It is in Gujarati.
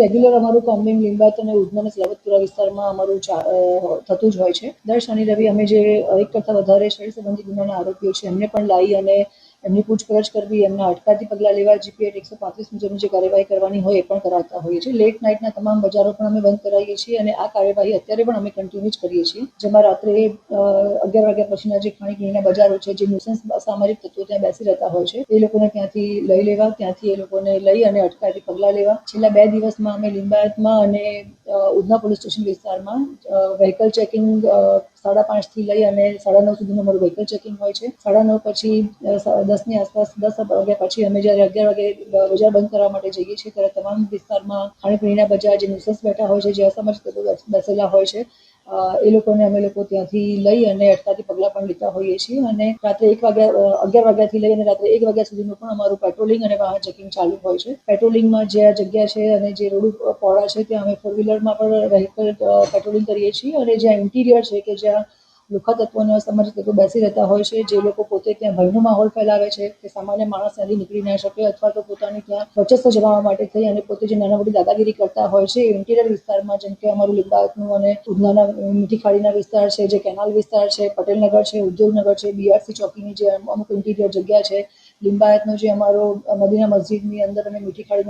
રેગ્યુલર અમારું કોમ્બિંગ લિંબાયત અને ઉધના અને સલાબતપુરા વિસ્તારમાં અમારું થતું જ હોય છે. દર શનિ રવિ અમે જે એક કરતાં વધારે શરીર સંબંધી ગુનાના આરોપીઓ છે એમને પણ લાવી અને એમની પૂછપરછ કરવી, એમના અટકાયતી પગલાં લેવા, જીપી એક્ટ 135 મુજબની જે કાર્યવાહી કરવાની હોય એ પણ કરાવતા હોઈએ છીએ. લેટ નાઇટના તમામ બજારો પણ અમે બંધ કરાવીએ છીએ અને આ કાર્યવાહી અત્યારે પણ અમે કન્ટિન્યુ જ કરીએ છીએ, જેમાં રાત્રે 11 વાગ્યા પછીના જે ખાણીપીણીના બજારો છે, જે ન્યુસન્સ સામાજિક તત્વો ત્યાં બેસી રહેતા હોય છે, એ લોકોને ત્યાંથી લઈ લેવા, ત્યાંથી એ લોકોને લઈ અને અટકાયતી પગલાં લેવા. છેલ્લા 2 દિવસમાં અમે લિંબાયતમાં અને ઉધના પોલીસ સ્ટેશન વિસ્તારમાં વ્હીકલ ચેકિંગ 5:30 થી લઈ અને 9:30 સુધીનું અમારું વ્હીકલ ચેકિંગ હોય છે. 9:30 પછી 10ની આસપાસ 10 વાગ્યા પછી અમે જ્યારે 11 વાગે બજાર બંધ કરવા માટે જઈએ છીએ ત્યારે તમામ વિસ્તારમાં ખાણીપીણીના બજાર જે ન્યુસન્સ બેઠા હોય છે, જે અસામાજિક તત્વો બેસેલા હોય છે, એ લોકોને અમે લોકો ત્યાંથી લઈ અને અટકાયતી પગલાં પણ લેતા હોઈએ છીએ. અને રાત્રે 11 વાગ્યાથી લઈ અને રાત્રે 1 વાગ્યા સુધીનું પણ અમારું પેટ્રોલિંગ અને વાહન ચેકિંગ ચાલુ હોય છે. પેટ્રોલિંગમાં જે આ જગ્યા છે અને જે રોડ પહોળા છે ત્યાં અમે 4 વ્હીલરમાં પણ વ્હીકલ પેટ્રોલિંગ કરીએ છીએ અને જ્યાં ઇન્ટિરિયર છે કે જ્યાં લુખ્ખા તત્વો અને અસામાજિક તત્વો બેસી રહેતા હોય છે, જે લોકો પોતે ત્યાં ભયનો માહોલ ફેલાવે છે કે સામાન્ય માણસ ત્યાંથી નીકળી ના શકે અથવા તો પોતાની ત્યાં વર્ચસ્વ જમાવવા માટે થઈ અને પોતે જે નાના મોટી દાદાગીરી કરતા હોય છે, ઇન્ટિરિયર વિસ્તારમાં જેમ કે અમારું લિંબાયતનું અને ઉધનાના મીઠી ખાડીના વિસ્તાર છે, જે કેનાલ વિસ્તાર છે, પટેલનગર છે, ઉદ્યોગનગર છે, બીઆરસી ચોકીની જે અમુક ઇન્ટિરિયર જગ્યા છે, લિંબાયતનો જે અમારો મદીના મસ્જિદની અંદર અને મીઠી ખાડીનો